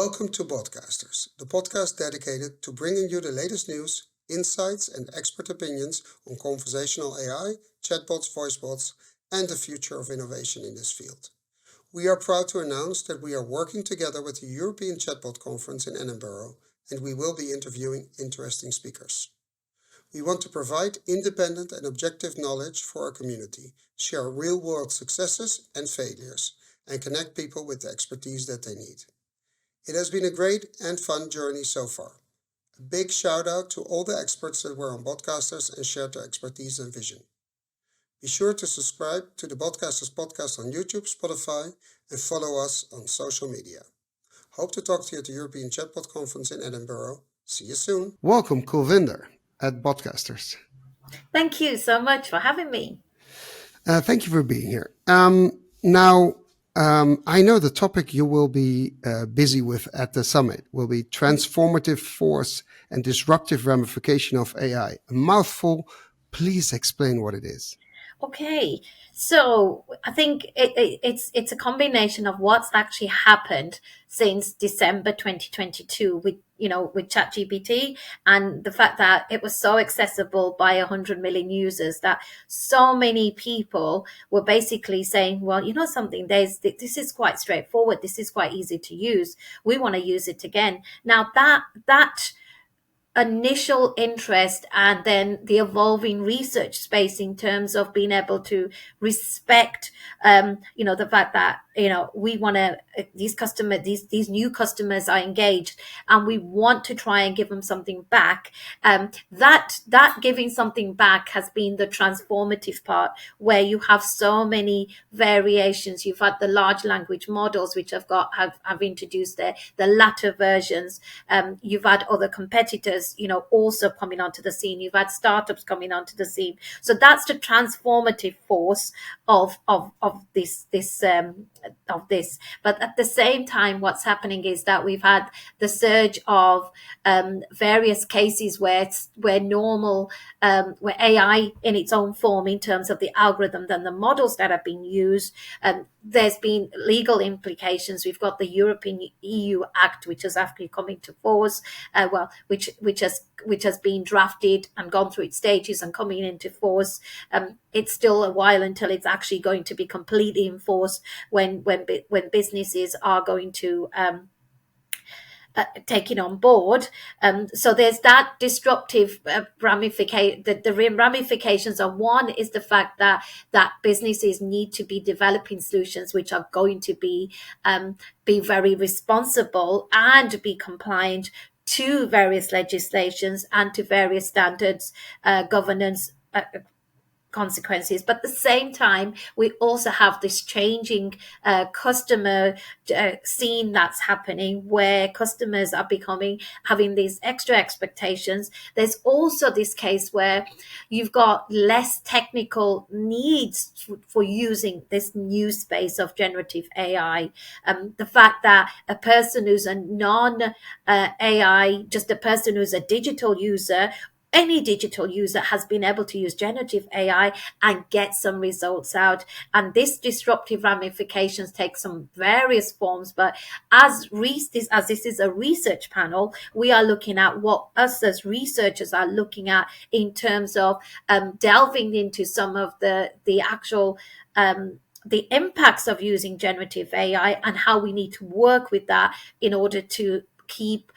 Welcome to Botcasters, the podcast dedicated to bringing you the latest news, insights and expert opinions on conversational AI, chatbots, voicebots, and the future of innovation in this field. We are proud to announce that we are working together with the European Chatbot Conference in Edinburgh, and we will be interviewing interesting speakers. We want to provide independent and objective knowledge for our community, share real-world successes and failures, and connect people with the expertise that they need. It has been a great and fun journey so far. A big shout out to all the experts that were on Botcasters and shared their expertise and vision. Be sure to subscribe to the Botcasters podcast on YouTube, Spotify, and follow us on social media. Hope to talk to you at the European Chatbot Conference in Edinburgh. See you soon. Welcome, Kulvinder, at Botcasters. Thank you so much for having me. Thank you for being here. I know the topic you will be busy with at the summit will be transformative force and disruptive ramification of AI. A mouthful. Please explain what it is. Okay, so I think it's a combination of what's actually happened since December 2022 with ChatGPT, and the fact that it was so accessible by 100 million users that so many people were basically saying, well, you know something, this is quite straightforward, this is quite easy to use, we want to use it again. Now that initial interest and then the evolving research space in terms of being able to respect the fact that we want to these new customers are engaged and we want to try and give them something back. That giving something back has been the transformative part, where you have so many variations. You've had the large language models which have introduced the latter versions. You've had other competitors also coming onto the scene. You've had startups coming onto the scene. So that's the transformative force of this. But at the same time, what's happening is that we've had the surge of various cases where AI in its own form, in terms of the algorithm and the models that have been used, there's been legal implications. We've got the European EU Act, which has actually come into force, which has been drafted and gone through its stages and coming into force. It's still a while until it's actually going to be completely enforced when businesses are going to taken on board. So there's that disruptive ramification. The ramifications of one is the fact that businesses need to be developing solutions which are going to be very responsible and be compliant to various legislations and to various standards, governance consequences. But at the same time, we also have this changing customer scene that's happening, where customers are having these extra expectations. There's also this case where you've got less technical needs for using this new space of generative AI. The fact that a person who's a non-AI, just a person who's a digital user, any digital user has been able to use generative AI and get some results out. And this disruptive ramifications take some various forms. But as this is a research panel, we are looking at what us as researchers are looking at in terms of delving into some of the actual the impacts of using generative AI and how we need to work with that in order to keep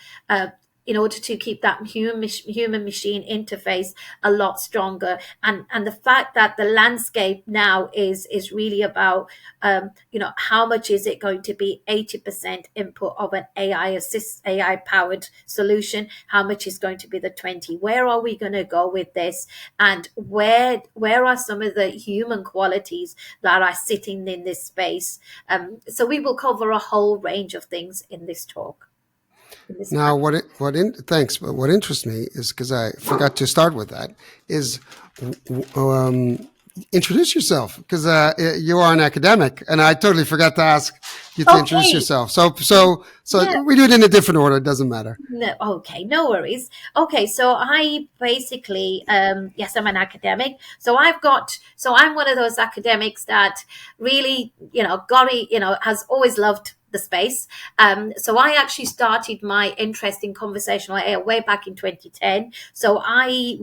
that human machine interface a lot stronger, and the fact that the landscape now is really about how much is it going to be 80% input of an AI powered solution, how much is going to be the 20, where are we going to go with this, and where are some of the human qualities that are sitting in this space. So we will cover a whole range of things in this talk. Now, thanks. But what interests me is, because I forgot to start with that, is introduce yourself, because you are an academic, and I totally forgot to ask you to introduce yourself. So yeah. We do it in a different order. It doesn't matter. No, okay, no worries. Okay, so I basically, yes, I'm an academic. So I'm one of those academics that really, has always loved the space. So I actually started my interest in conversational AI way back in 2010. So I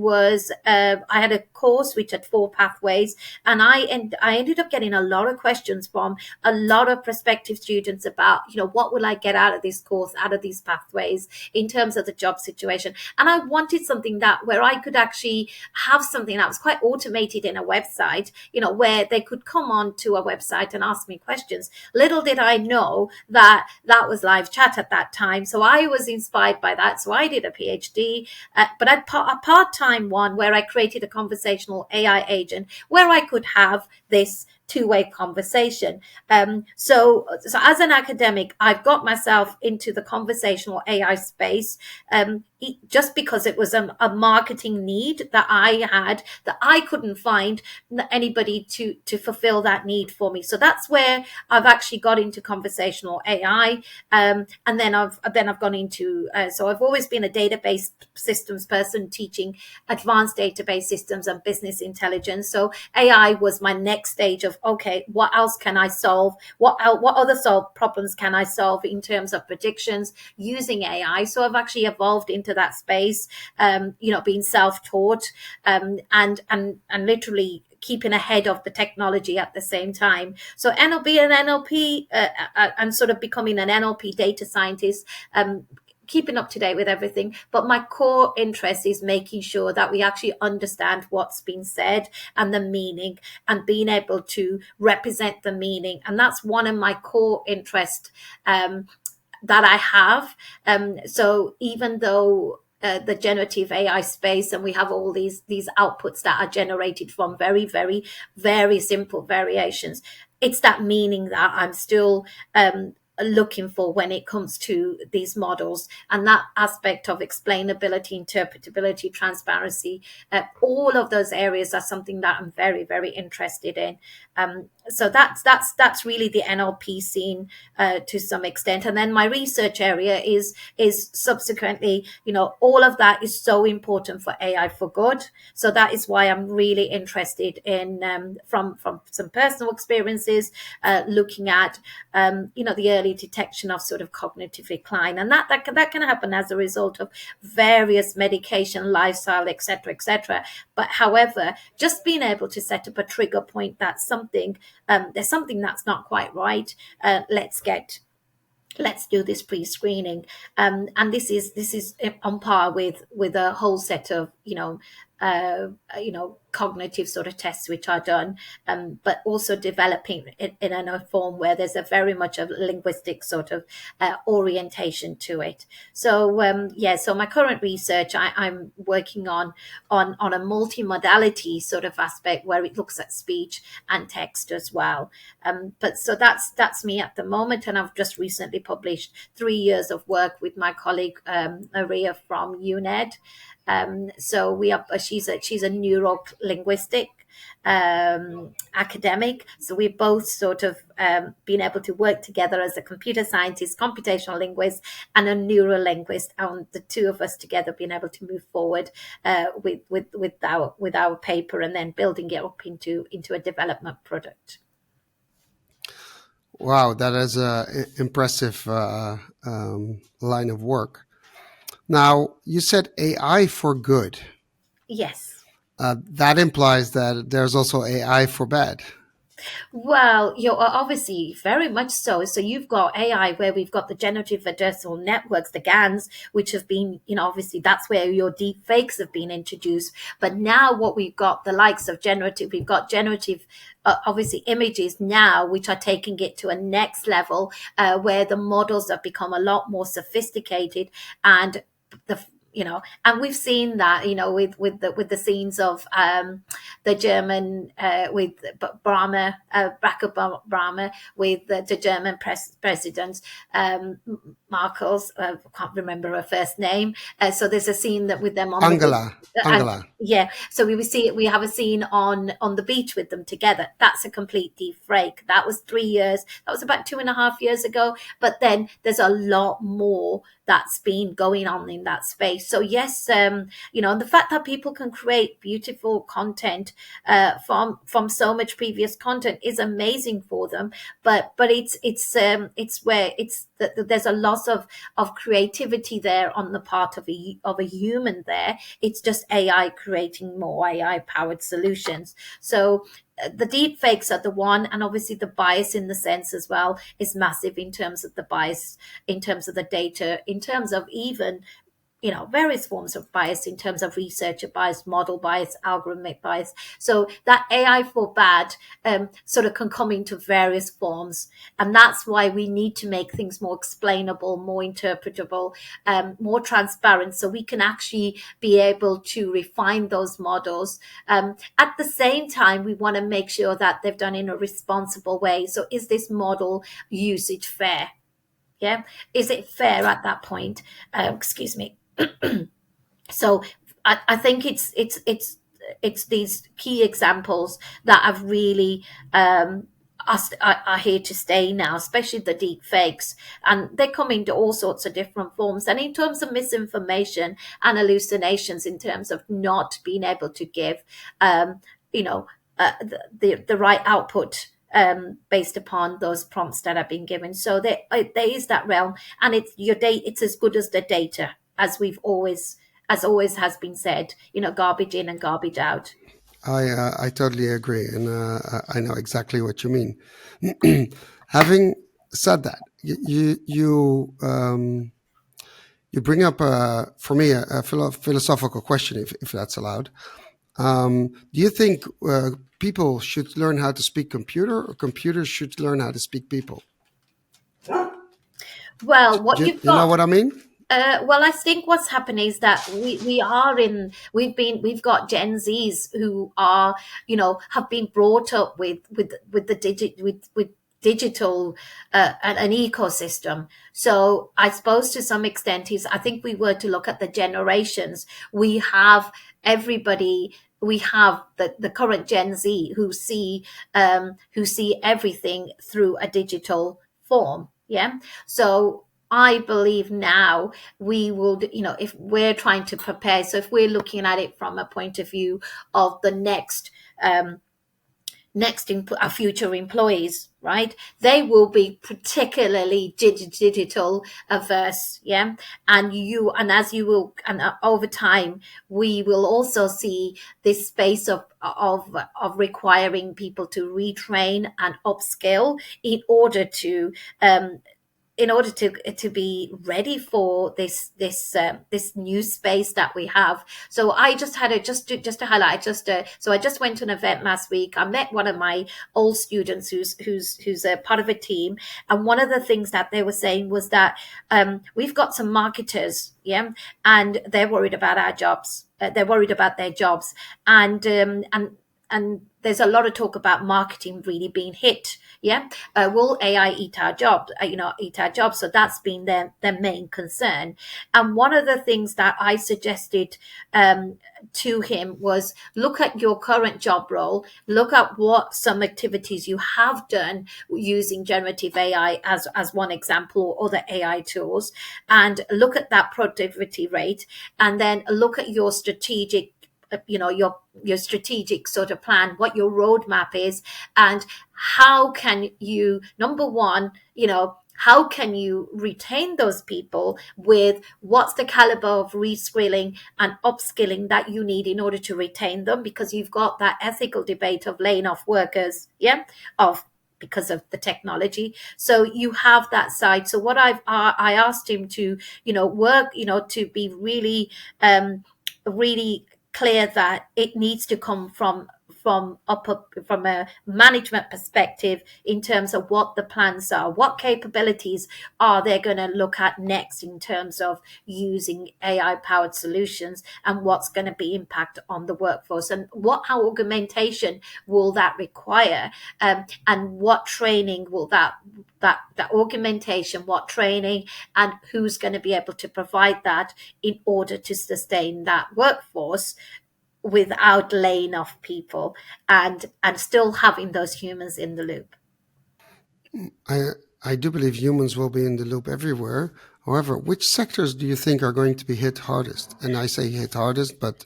had a course which had 4 pathways, and I ended up getting a lot of questions from a lot of prospective students about, what will I get out of this course, out of these pathways in terms of the job situation. And I wanted something that where I could actually have something that was quite automated in a website, where they could come on to a website and ask me questions. Little did I know that that was live chat at that time. So I was inspired by that. So I did a PhD, but a part-time one where I created a conversational AI agent where I could have this two-way conversation. So as an academic, I've got myself into the conversational AI space just because it was a marketing need that I had, that I couldn't find anybody to fulfill that need for me. So that's where I've actually got into conversational AI, and then I've gone into so I've always been a database systems person, teaching advanced database systems and business intelligence. So AI was my next stage of, okay, what else can I solve? What other problems can I solve in terms of predictions using AI? So I've actually evolved into that space, being self-taught, and literally keeping ahead of the technology at the same time. So NLP and NLP, and sort of becoming an NLP data scientist, keeping up to date with everything. But my core interest is making sure that we actually understand what's been said and the meaning, and being able to represent the meaning. And that's one of my core interests that I have. So even though the generative AI space, and we have all these outputs that are generated from very, very, very simple variations, it's that meaning that I'm still looking for when it comes to these models, and that aspect of explainability, interpretability, transparency. All of those areas are something that I'm very, very interested in. So that's really the NLP scene to some extent. And then my research area is subsequently, all of that is so important for AI for good. So that is why I'm really interested in from some personal experiences, looking at the early detection of sort of cognitive decline, and that can happen as a result of various medication, lifestyle, etc., etc. But however, just being able to set up a trigger point that there's something that's not quite right. Let's do this pre-screening, and this is on par with a whole set of cognitive sort of tests which are done, but also developing it in a form where there's a very much of linguistic sort of orientation to it. So so my current research, I'm working on a multimodality sort of aspect where it looks at speech and text as well. But so that's me at the moment, and I've just recently published 3 years of work with my colleague Maria from UNED. So she's a neuro-linguistic academic. So we both sort of been able to work together as a computer scientist, computational linguist, and a neurolinguist, and the two of us together being able to move forward with our paper, and then building it up into a development product. Wow, that is an impressive line of work. Now, you said AI for good. Yes. That implies that there's also AI for bad. Well, you're obviously very much so. So you've got AI where we've got the generative adversarial networks, the GANs, which have been, obviously that's where your deep fakes have been introduced. But now what we've got, the likes of we've got generative, obviously images now, which are taking it to a next level, where the models have become a lot more sophisticated, and and we've seen that, with the scenes of the German with Barack Obama, with the German president Merkel's, I can't remember her first name. So there's a scene that with them on Angela. Yeah, so we have a scene on the beach with them together. That's a complete deep fake. That was 3 years. That was about 2.5 years ago. But then there's a lot more that's been going on in that space. So yes, the fact that people can create beautiful content from so much previous content is amazing for them. But it's where there's a loss of creativity there on the part of a human there. It's just AI creating more AI powered solutions. So the deep fakes are the one, and obviously the bias in the sense as well is massive in terms of the bias, in terms of the data, in terms of even various forms of bias, in terms of researcher bias, model bias, algorithmic bias. So that AI for bad sort of can come into various forms. And that's why we need to make things more explainable, more interpretable, more transparent, so we can actually be able to refine those models. At the same time, we want to make sure that they've done in a responsible way. So is this model usage fair? Yeah. Is it fair at that point? Excuse me. So I think it's these key examples that have really are here to stay now, especially the deep fakes, and they come into all sorts of different forms. And in terms of misinformation and hallucinations, in terms of not being able to give, you know, the right output based upon those prompts that have been given. So there is that realm, and it's your data. It's as good as the data, as always has been said. Garbage in and garbage out. I totally agree, and I know exactly what you mean. Having said that, you bring up for me a philosophical question, if that's allowed. Do you think people should learn how to speak computer, or computers should learn how to speak people? Well, what Do you've you know got. what I mean? Well, I think what's happening is that we've got Gen Zs who are, have been brought up with the with digital an ecosystem. So I suppose to some extent is, I think we were to look at the generations. We have everybody. We have the current Gen Z who see everything through a digital form. Yeah. So I believe now we will, if we're trying to prepare, so if we're looking at it from a point of view of the our future employees, right? They will be particularly digital averse, yeah. And as you will, and over time, we will also see this space of requiring people to retrain and upskill um, in order to be ready for this new space that we have. So I just had just to highlight, so I just went to an event last week. I met one of my old students who's a part of a team, and one of the things that they were saying was that we've got some marketers, yeah, and they're worried about our jobs. They're worried about their jobs, and there's a lot of talk about marketing really being hit. Yeah, will AI eat our jobs? Eat our jobs. So that's been their main concern. And one of the things that I suggested to him was, look at your current job role, look at what some activities you have done using generative AI as one example, or other AI tools, and look at that productivity rate, and then look at your strategic your strategic sort of plan, what your roadmap is, and how can you, number one, how can you retain those people, with what's the caliber of reskilling and upskilling that you need in order to retain them, because you've got that ethical debate of laying off workers, yeah, of because of the technology. So you have that side. So what I asked him to work, to be really clear that it needs to come from a management perspective, in terms of what the plans are, what capabilities are they going to look at next in terms of using AI powered solutions, and what's going to be impact on the workforce, and how augmentation will that require, and what training will that augmentation, what training, and who's going to be able to provide that in order to sustain that workforce without laying off people, and still having those humans in the loop. I I do believe humans will be in the loop everywhere. However, which sectors do you think are going to be hit hardest? And I say hit hardest, but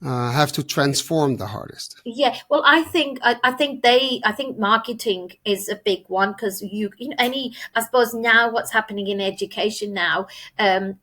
have to transform the hardest. Yeah, well, I think marketing is a big one, because I suppose now what's happening in education now,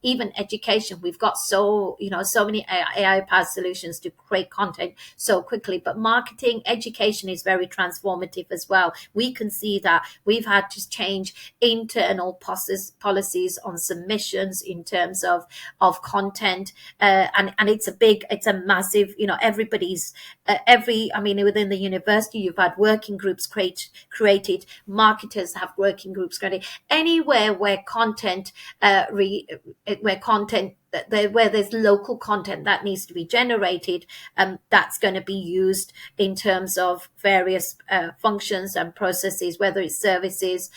even education, we've got so many AI powered solutions to create content so quickly, but marketing, education is very transformative as well. We can see that we've had to change internal policies on submissions in terms of content, and it's a massive, everybody's I mean, within the university, you've had working groups created, marketers have working groups created. Anywhere where content, where content, where there's local content that needs to be generated, that's going to be used in terms of various functions and processes, whether it's services,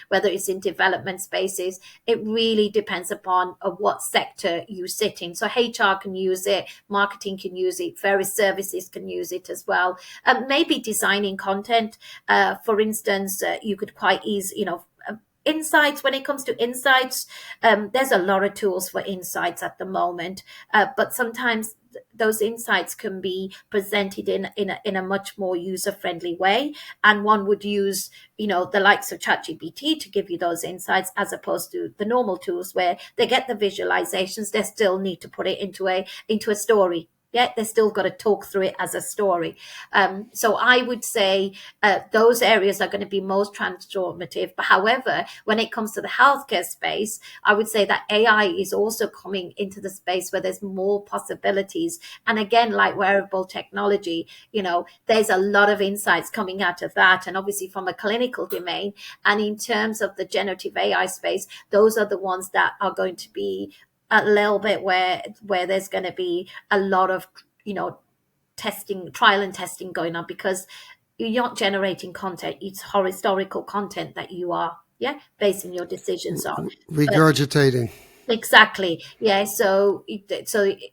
whether it's in development spaces. It really depends upon what sector you sit in. So HR can use it, marketing can use it, various services can use it as well. Maybe designing content, for instance, you could quite easily, insights. When it comes to insights, there's a lot of tools for insights at the moment, but sometimes those insights can be presented in a much more user friendly way, and one would use the likes of ChatGPT to give you those insights, as opposed to the normal tools where they get the visualizations, they still need to put it into a story. Yeah, they still got to talk through it as a story. So I would say those areas are going to be most transformative. But however, when it comes to the healthcare space, I would say that AI is also coming into the space where there's more possibilities. And again, like wearable technology, there's a lot of insights coming out of that. And obviously from a clinical domain, and in terms of the generative AI space, those are the ones that are going to be a little bit where there's going to be a lot of trial and testing going on, because you're not generating content, it's historical content that you are basing your decisions on. But Regurgitating. exactly, yeah. So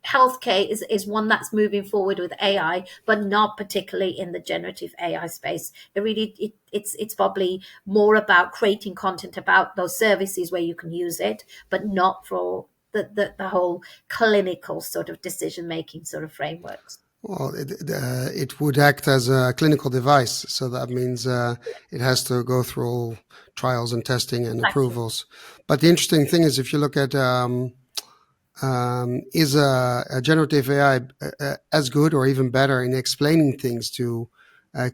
healthcare is one that's moving forward with AI, but not particularly in the generative AI space. It's probably more about creating content about those services where you can use it, but not for the whole clinical sort of decision making sort of frameworks. Well, it would act as a clinical device, so that means it has to go through all trials and testing and Exactly. approvals. But the interesting thing is, if you look at is a generative AI as good or even better in explaining things to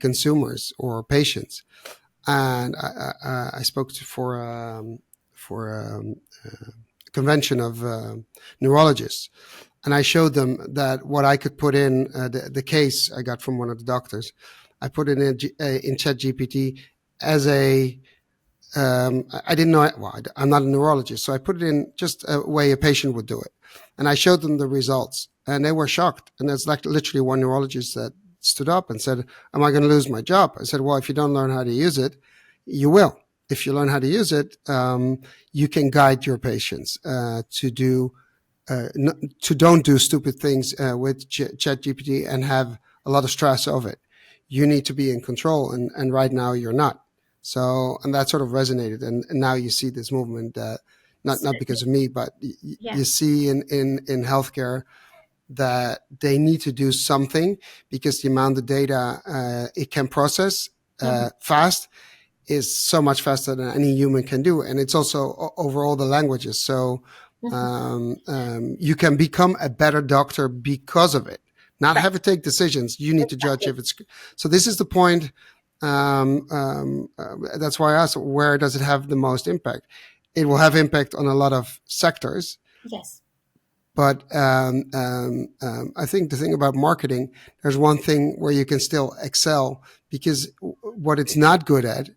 consumers or patients? And I spoke for a convention of neurologists, and I showed them that what I could put in the case I got from one of the doctors, I put it in ChatGPT as a I didn't know. Well, I'm not a neurologist, so I put it in just a way a patient would do it, and I showed them the results, and they were shocked. And there's like literally one neurologist that stood up and said, "Am I going to lose my job?" I said, "Well, if you don't learn how to use it, you will. If you learn how to use it, you can guide your patients to do." To don't do stupid things with ChatGPT and have a lot of stress of it. You need to be in control, and right now you're not. So, and that sort of resonated, and now you see this movement, not because of me, but Yeah. you see in healthcare that they need to do something, because the amount of data it can process Mhm. fast is so much faster than any human can do, and it's also over all the languages. So Mhm. you can become a better doctor because of it. Not Right. have to take decisions. You need to judge Exactly. if it's. So this is the point. That's why I asked, where does it have the most impact? It will have impact on a lot of sectors, Yes. but I think the thing about marketing, there's one thing where you can still excel, because what it's not good at,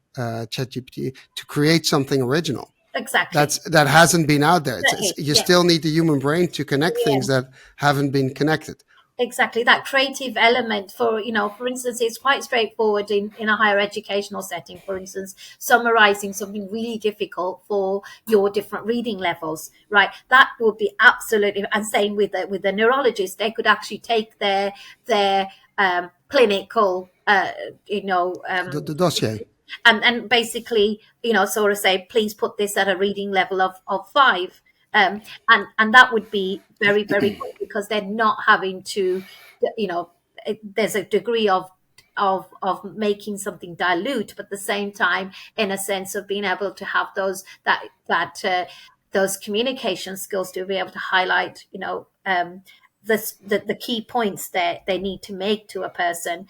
ChatGPT, to create something original. Exactly. That hasn't been out there. Exactly. You Yeah. still need the human brain to connect things Yeah. that haven't been connected. Exactly, that creative element. For instance, it's quite straightforward in a higher educational setting. For instance, summarizing something really difficult for your different reading levels, right? That would be absolutely. And same with the neurologist, they could actually take their clinical The dossier. and basically, sort of say, please put this at a reading level of 5. And that would be very, very good, because they're not having to, you know, there's a degree of making something dilute, but at the same time, in a sense of being able to have those communication skills to be able to highlight, the key points that they need to make to a person,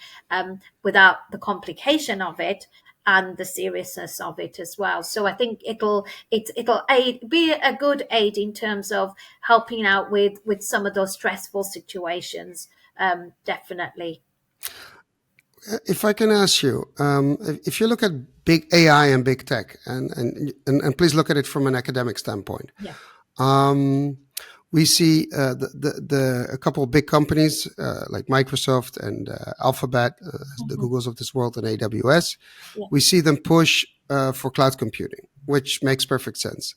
without the complication of it and the seriousness of it as well. So I think it'll be a good aid in terms of helping out with some of those stressful situations. Definitely. If I can ask you, if you look at big AI and big tech, and please look at it from an academic standpoint, Yeah. we see a couple of big companies like Microsoft and Alphabet, the Googles of this world, and AWS. Yeah. We see them push for cloud computing, which makes perfect sense.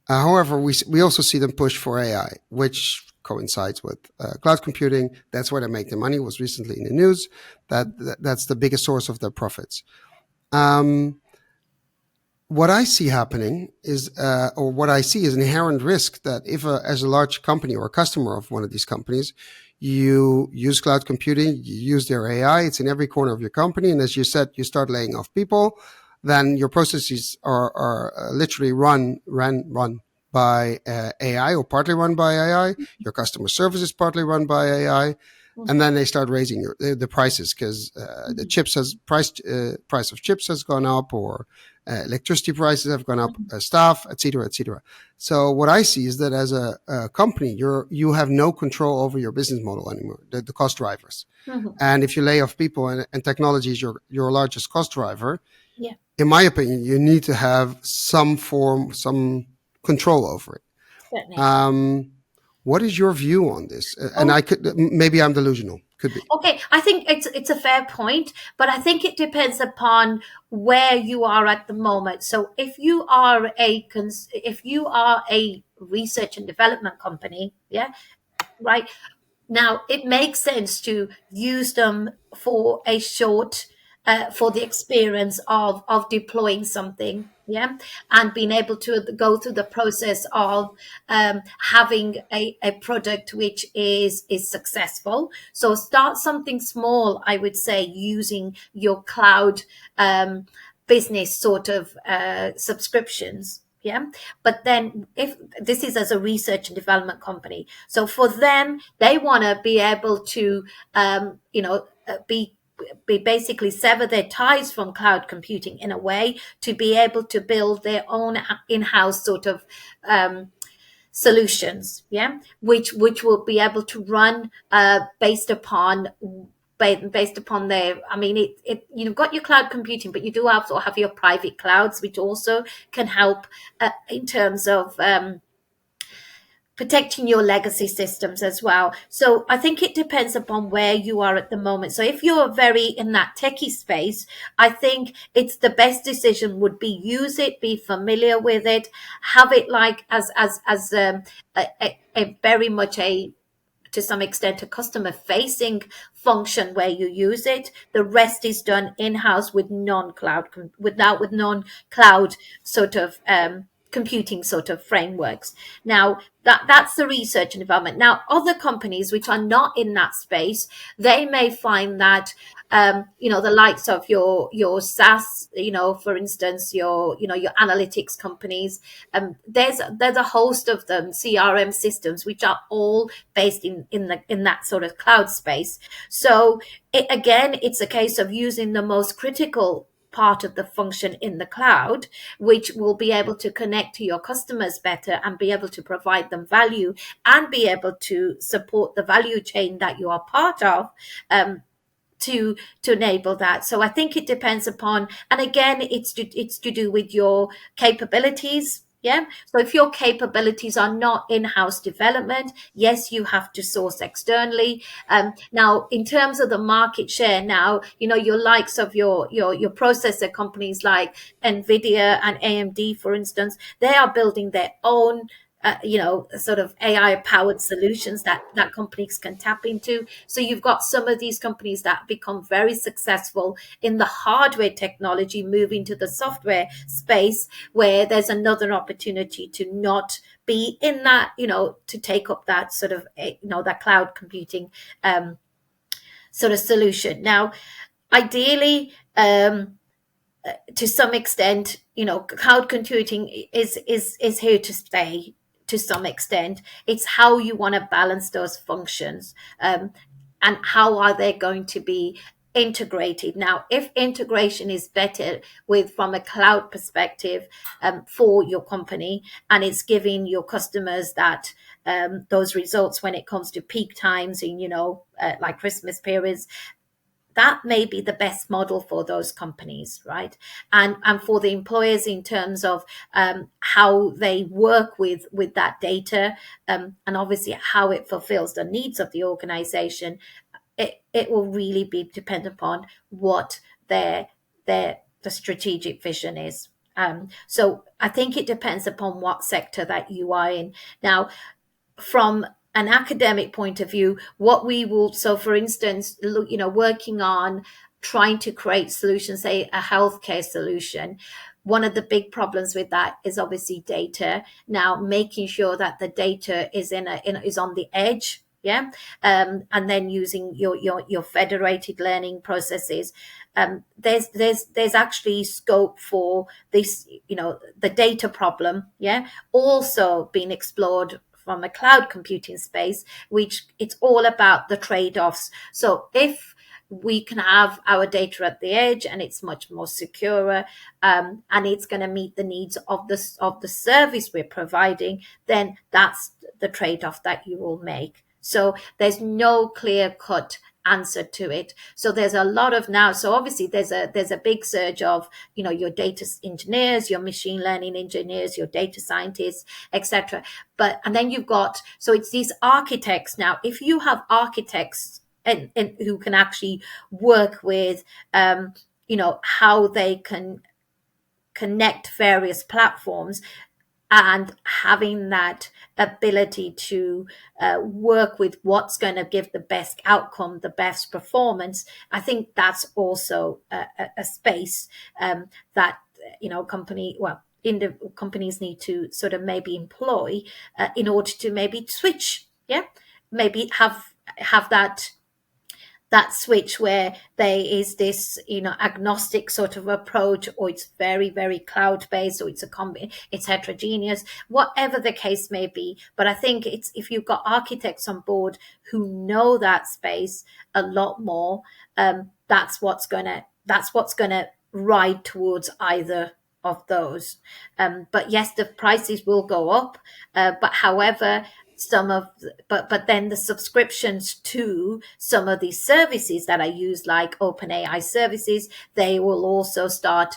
However, we also see them push for AI, which coincides with cloud computing. That's where they make their money. It was recently in the news that's the biggest source of their profits. What I see happening is, or what I see is an inherent risk that if as a large company or a customer of one of these companies, you use cloud computing, you use their AI, it's in every corner of your company. And as you said, you start laying off people, then your processes are literally run by AI, or partly run by AI. Your customer service is partly run by AI. And then they start raising the prices because the price of chips has gone up, or electricity prices have gone up, staff, etc., etc. So what I see is that as a company, you have no control over your business model anymore, the cost drivers. And if you lay off people and technology is your largest cost driver, Yeah. in my opinion, you need to have some control over it. Certainly. What is your view on this? And maybe I'm delusional. Could be. Okay, I think it's a fair point, but I think it depends upon where you are at the moment. So if you are a research and development company, yeah, right, now it makes sense to use them for a short, for the experience of deploying something, yeah, and being able to go through the process of having a product which is successful. So start something small, I would say, using your cloud business sort of subscriptions. Yeah. But then if this is as a research and development company, so for them, they want to be able to, be basically sever their ties from cloud computing in a way to be able to build their own in-house sort of solutions, yeah, which will be able to run based upon their, I mean, you've got your cloud computing, but you do also have your private clouds, which also can help in terms of protecting your legacy systems as well. So I think it depends upon where you are at the moment. So if you're very in that techie space, I think it's the best decision would be use it, be familiar with it, have it like as a very much to some extent a customer facing function where you use it. The rest is done in-house with non-cloud sort of computing sort of frameworks. Now that's the research and development. Now other companies which are not in that space, they may find that the likes of your SaaS, for instance, your analytics companies, there's a host of them, CRM systems, which are all based in that sort of cloud space. So it's a case of using the most critical part of the function in the cloud, which will be able to connect to your customers better and be able to provide them value and be able to support the value chain that you are part of, to enable that. So I think it depends upon, and again, it's to do with your capabilities. Yeah. So if your capabilities are not in-house development, yes, you have to source externally. Now, in terms of the market share, now your likes of your processor companies like NVIDIA and AMD, for instance, they are building their own sort of AI powered solutions that companies can tap into. So you've got some of these companies that become very successful in the hardware technology, moving to the software space, where there's another opportunity to not be in that, to take up that sort of, that cloud computing sort of solution. Now, ideally, to some extent, cloud computing is here to stay. To some extent, it's how you want to balance those functions, and how are they going to be integrated. Now, if integration is better from a cloud perspective, for your company, and it's giving your customers that, those results when it comes to peak times in, like Christmas periods, that may be the best model for those companies, right? And for the employers, in terms of, how they work with that data, and obviously how it fulfills the needs of the organization, it will really be dependent upon what the strategic vision is. So I think it depends upon what sector that you are in. Now, from an academic point of view, what we will, so for instance, working on trying to create solutions, say a healthcare solution, one of the big problems with that is obviously data. Now, making sure that the data is is on the edge, yeah, and then using your federated learning processes. There's actually scope for this, the data problem, yeah, also being explored from a cloud computing space, which it's all about the trade-offs. So if we can have our data at the edge, and it's much more secure, and it's going to meet the needs of the service we're providing, then that's the trade-off that you will make. So there's no clear-cut answer to it. So there's a lot of now. So obviously there's a big surge of, your data engineers, your machine learning engineers, your data scientists, etc. And then you've got, so it's these architects now. If you have architects and who can actually work with, how they can connect various platforms, and having that ability to work with what's going to give the best outcome, the best performance, I think that's also a space, that companies need to sort of maybe employ, in order to maybe switch, yeah, maybe have that switch where there is this, agnostic sort of approach, or it's very, very cloud based, or it's heterogeneous, whatever the case may be. But I think it's, if you've got architects on board who know that space a lot more, that's what's gonna ride towards either of those. But yes, the prices will go up, but however, but then the subscriptions to some of these services that I use, like OpenAI services, they will also start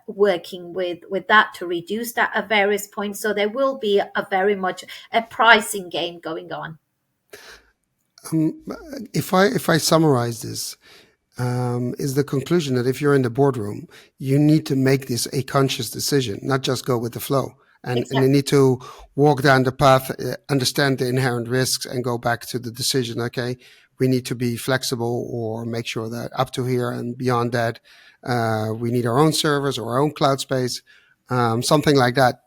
working with that to reduce that at various points. So there will be a very much a pricing game going on. If I summarize this, is the conclusion that if you're in the boardroom, you need to make this a conscious decision, not just go with the flow. And Exactly. you need to walk down the path, understand the inherent risks, and go back to the decision. Okay, we need to be flexible, or make sure that up to here and beyond that, we need our own servers or our own cloud space, something like that.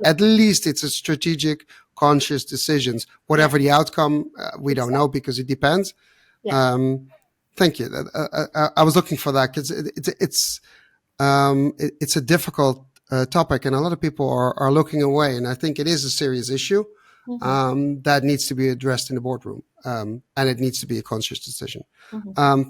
At least it's a strategic, conscious decisions. Whatever the outcome, we don't know, because it depends. Yeah. Thank you. I was looking for that, because it's a difficult topic, and a lot of people are looking away. And I think it is a serious issue, that needs to be addressed in the boardroom, and it needs to be a conscious decision.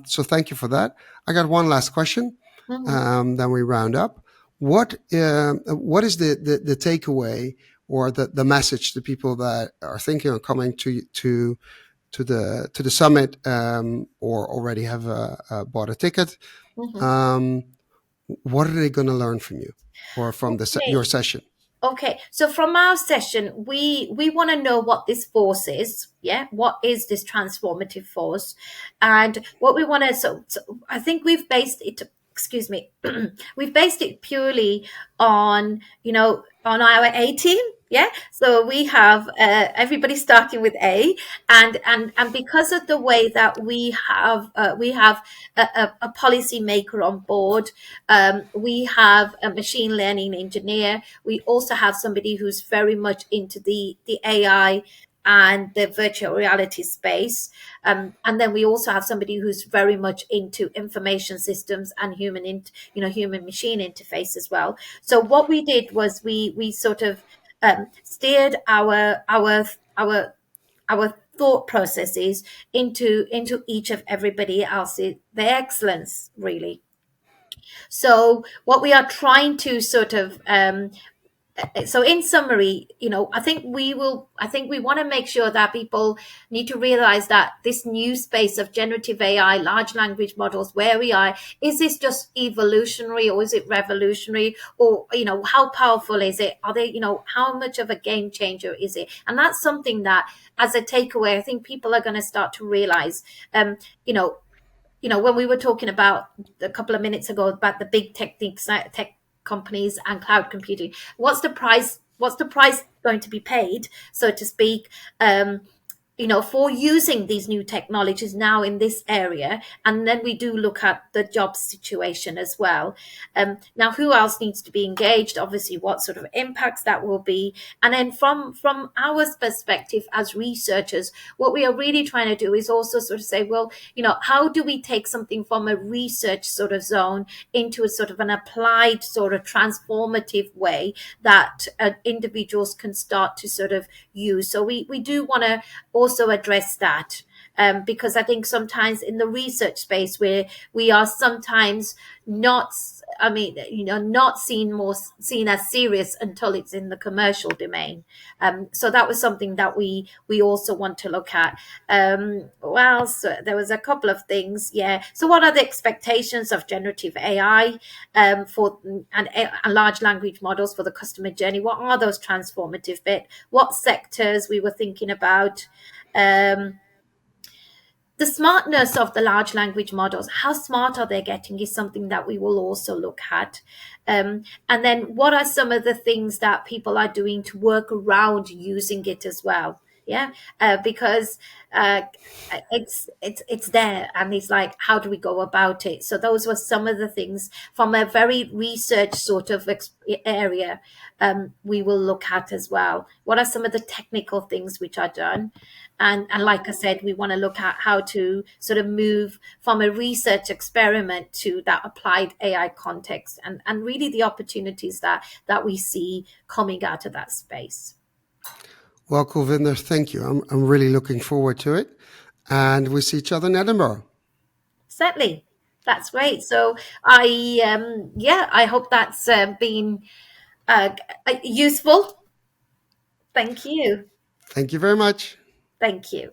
So thank you for that. I got one last question, then we round up. What is the takeaway, or the message to people that are thinking of coming to the summit, or already have bought a ticket? What are they going to learn from you, or from your session? Okay, so from our session, we want to know what this force is. Yeah, what is this transformative force? And what we want to, so I think we've based it, we've based it purely on, on our A team. Yeah, so we have everybody starting with A, and because of the way that we have a policy maker on board, we have a machine learning engineer. We also have somebody who's very much into the AI and the virtual reality space, and then we also have somebody who's very much into information systems and human machine interface as well. So what we did was we sort of steered our thought processes into each of everybody else's their excellence really. So what we are trying to sort of so in summary, I think we want to make sure that people need to realize that this new space of generative AI, large language models, where we are, is this just evolutionary or is it revolutionary? Or, how powerful is it? Are they, how much of a game changer is it? And that's something that, as a takeaway, I think people are going to start to realize. You know, when we were talking about a couple of minutes ago about the big tech companies and cloud computing, what's the price going to be paid, so to speak, for using these new technologies now in this area? And then we do look at the job situation as well. Now, who else needs to be engaged? Obviously, what sort of impacts that will be. And then from our perspective as researchers, what we are really trying to do is also sort of say, well, how do we take something from a research sort of zone into a sort of an applied sort of transformative way that individuals can start to sort of use. So we do want to also address that, because I think sometimes in the research space where we are sometimes not, not seen as serious until it's in the commercial domain. So that was something that we also want to look at. Well, so there was a couple of things. Yeah. So what are the expectations of generative AI for and large language models for the customer journey? What are those transformative bit? What sectors we were thinking about? Um, the smartness of the large language models, how smart are they getting, is something that we will also look at. And then what are some of the things that people are doing to work around using it as well? Yeah, because uh, it's there, and it's like, how do we go about it? So those were some of the things from a very research sort of area, we will look at as well. What are some of the technical things which are done? And like I said, we want to look at how to sort of move from a research experiment to that applied AI context, and really the opportunities that we see coming out of that space. Well, Kulvinder, thank you. I'm really looking forward to it. And we see each other in Edinburgh. Certainly. That's great. So I hope that's been uh, useful. Thank you. Thank you very much. Thank you.